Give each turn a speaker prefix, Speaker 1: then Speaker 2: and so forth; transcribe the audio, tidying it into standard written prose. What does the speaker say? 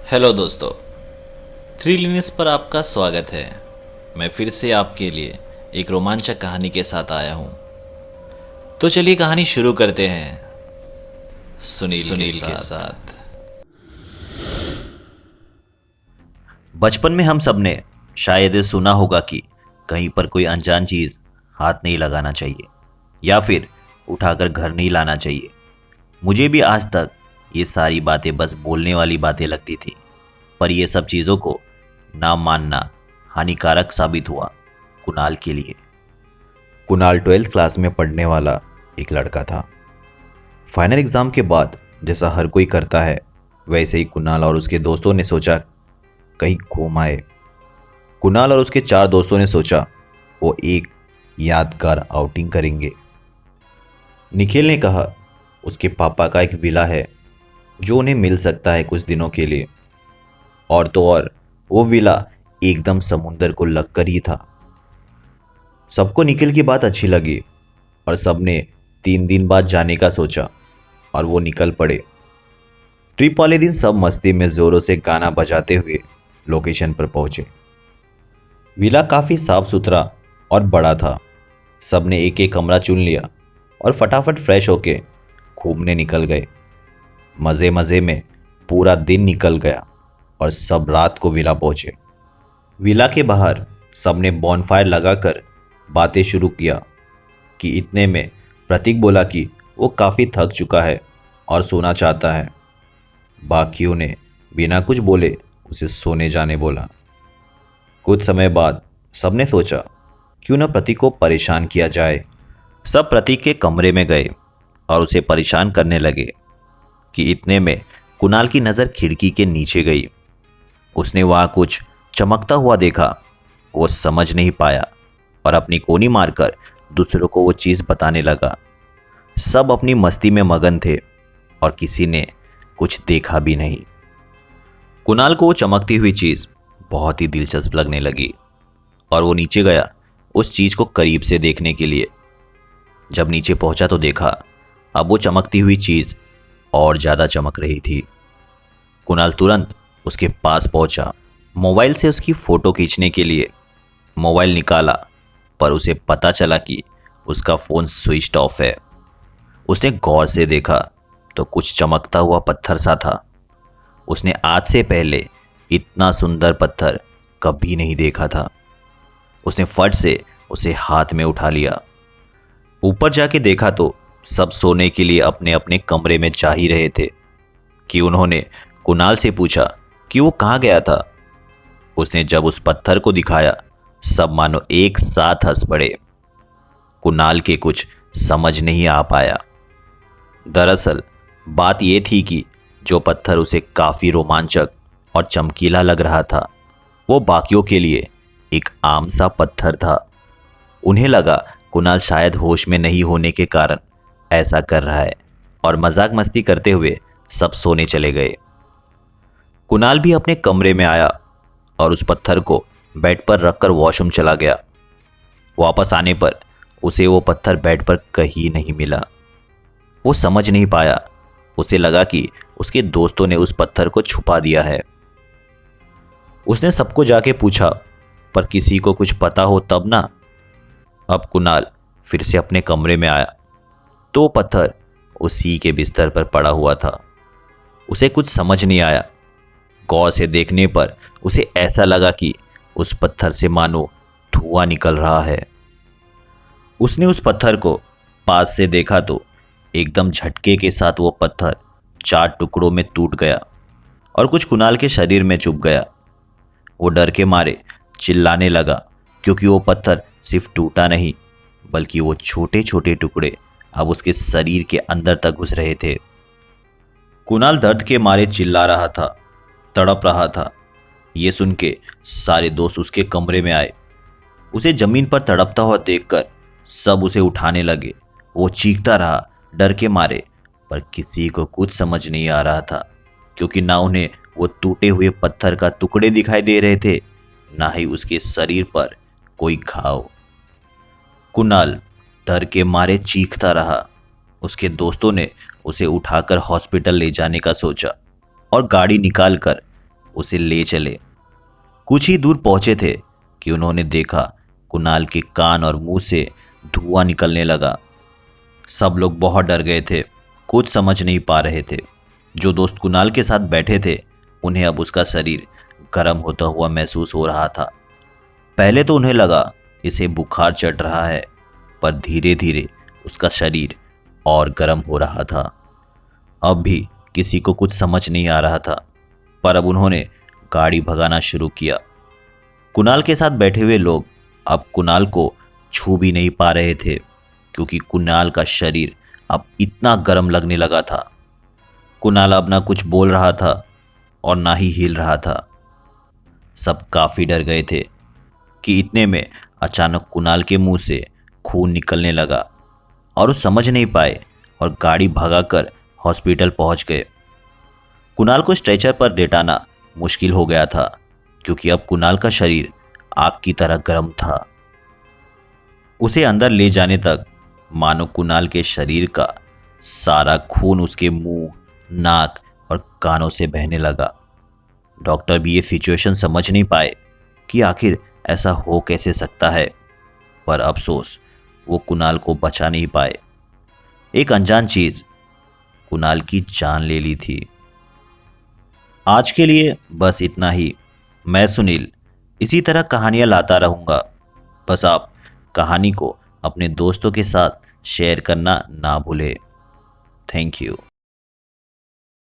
Speaker 1: Hello दोस्तों, thrill पर आपका स्वागत है। मैं फिर से आपके लिए एक रोमांचक कहानी के साथ आया हूँ। तो चलिए कहानी शुरू करते हैं सुनील के साथ।
Speaker 2: बचपन में हम सब ने शायद ये सुना होगा कि कहीं पर कोई अनजान चीज हाथ नहीं लगाना चाहिए या फिर उठाकर घर नहीं लाना चाहिए। मुझे भी आज तक ये सारी बातें बस बोलने वाली बातें लगती थी, पर ये सब चीजों को ना मानना हानिकारक साबित हुआ कुणाल के लिए। कुणाल 12th क्लास में पढ़ने वाला एक लड़का था। फाइनल एग्जाम के बाद जैसा हर कोई करता है, वैसे ही कुणाल और उसके दोस्तों ने सोचा कहीं घूम आए। कुणाल और उसके 4 दोस्तों ने सोचा वो एक यादगार आउटिंग करेंगे। निखिल ने कहा उसके पापा का एक विला है जो उन्हें मिल सकता है कुछ दिनों के लिए। और तो और वो विला एकदम समुंदर को लगकर ही था। सबको निखिल की बात अच्छी लगी और सबने 3 दिन बाद जाने का सोचा और वो निकल पड़े। ट्रिप वाले दिन सब मस्ती में जोरों से गाना बजाते हुए लोकेशन पर पहुंचे। विला काफी साफ सुथरा और बड़ा था। सबने एक एक कमरा चुन लिया और फटाफट फ्रेश होके घूमने निकल गए। मजे मजे में पूरा दिन निकल गया और सब रात को विला पहुंचे। विला के बाहर सबने बॉनफायर लगाकर बातें शुरू किया कि इतने में प्रतीक बोला कि वो काफी थक चुका है और सोना चाहता है। बाकियों ने बिना कुछ बोले उसे सोने जाने बोला। कुछ समय बाद सबने सोचा क्यों न प्रतीक को परेशान किया जाए। सब प्रतीक के कमरे में गए और उसे परेशान करने लगे कि इतने में कुणाल की नज़र खिड़की के नीचे गई। उसने वहां कुछ चमकता हुआ देखा। वो समझ नहीं पाया और अपनी कोनी मारकर दूसरों को वो चीज़ बताने लगा। सब अपनी मस्ती में मगन थे और किसी ने कुछ देखा भी नहीं। कुणाल को वो चमकती हुई चीज़ बहुत ही दिलचस्प लगने लगी और वो नीचे गया उस चीज़ को करीब से देखने के लिए। जब नीचे पहुंचा तो देखा अब वो चमकती हुई चीज़ और ज़्यादा चमक रही थी। कुणाल तुरंत उसके पास पहुंचा, मोबाइल से उसकी फ़ोटो खींचने के लिए मोबाइल निकाला, पर उसे पता चला कि उसका फ़ोन स्विच ऑफ है। उसने गौर से देखा तो कुछ चमकता हुआ पत्थर सा था। उसने आज से पहले इतना सुंदर पत्थर कभी नहीं देखा था। उसने फट से उसे हाथ में उठा लिया। ऊपर जाके देखा तो सब सोने के लिए अपने अपने कमरे में जा ही रहे थे कि उन्होंने कुणाल से पूछा कि वो कहाँ गया था। उसने जब उस पत्थर को दिखाया, सब मानो एक साथ हंस पड़े। कुणाल के कुछ समझ नहीं आ पाया। दरअसल बात यह थी कि जो पत्थर उसे काफी रोमांचक और चमकीला लग रहा था, वो बाकियों के लिए एक आम सा पत्थर था। उन्हें लगा कुणाल शायद होश में नहीं होने के कारण ऐसा कर रहा है और मजाक मस्ती करते हुए सब सोने चले गए। कुणाल भी अपने कमरे में आया और उस पत्थर को बेड पर रखकर वॉशरूम चला गया। वापस आने पर उसे वो पत्थर बेड पर कहीं नहीं मिला। वो समझ नहीं पाया। उसे लगा कि उसके दोस्तों ने उस पत्थर को छुपा दिया है। उसने सबको जाके पूछा, पर किसी को कुछ पता हो तब ना। अब कुणाल फिर से अपने कमरे में आया तो वो पत्थर उसी के बिस्तर पर पड़ा हुआ था। उसे कुछ समझ नहीं आया। गौर से देखने पर उसे ऐसा लगा कि उस पत्थर से मानो धुआं निकल रहा है। उसने उस पत्थर को पास से देखा तो एकदम झटके के साथ वो पत्थर 4 टुकड़ों में टूट गया और कुछ कुणाल के शरीर में चुभ गया। वो डर के मारे चिल्लाने लगा क्योंकि वो पत्थर सिर्फ टूटा नहीं, बल्कि वो छोटे छोटे टुकड़े अब उसके शरीर के अंदर तक घुस रहे थे। कुणाल दर्द के मारे चिल्ला रहा था, तड़प रहा था। ये सुन के सारे दोस्त उसके कमरे में आए। उसे जमीन पर तड़पता हुआ देखकर सब उसे उठाने लगे। वो चीखता रहा डर के मारे, पर किसी को कुछ समझ नहीं आ रहा था क्योंकि ना उन्हें वो टूटे हुए पत्थर का टुकड़े दिखाई दे रहे थे, ना ही उसके शरीर पर कोई घाव। कुणाल डर के मारे चीखता रहा। उसके दोस्तों ने उसे उठाकर हॉस्पिटल ले जाने का सोचा और गाड़ी निकालकर उसे ले चले। कुछ ही दूर पहुंचे थे कि उन्होंने देखा कुणाल के कान और मुंह से धुआं निकलने लगा। सब लोग बहुत डर गए थे, कुछ समझ नहीं पा रहे थे। जो दोस्त कुणाल के साथ बैठे थे उन्हें अब उसका शरीर गर्म होता हुआ महसूस हो रहा था। पहले तो उन्हें लगा इसे बुखार चढ़ रहा है, पर धीरे धीरे उसका शरीर और गर्म हो रहा था। अब भी किसी को कुछ समझ नहीं आ रहा था, पर अब उन्होंने गाड़ी भगाना शुरू किया। कुणाल के साथ बैठे हुए लोग अब कुणाल को छू भी नहीं पा रहे थे, क्योंकि कुणाल का शरीर अब इतना गर्म लगने लगा था। कुणाल अब ना कुछ बोल रहा था और ना ही हिल रहा था। सब काफी डर गए थे कि इतने में अचानक कुणाल के मुंह से खून निकलने लगा और वो समझ नहीं पाए और गाड़ी भगाकर हॉस्पिटल पहुंच गए। कुणाल को स्ट्रेचर पर लेटाना मुश्किल हो गया था, क्योंकि अब कुणाल का शरीर आग की तरह गर्म था। उसे अंदर ले जाने तक मानो कुणाल के शरीर का सारा खून उसके मुंह, नाक और कानों से बहने लगा। डॉक्टर भी ये सिचुएशन समझ नहीं पाए कि आखिर ऐसा हो कैसे सकता है, पर अफसोस वो कुणाल को बचा नहीं पाए। एक अनजान चीज कुणाल की जान ले ली थी। आज के लिए बस इतना ही। मैं सुनील इसी तरह कहानियां लाता रहूंगा। बस आप कहानी को अपने दोस्तों के साथ शेयर करना ना भूलें। Thank you.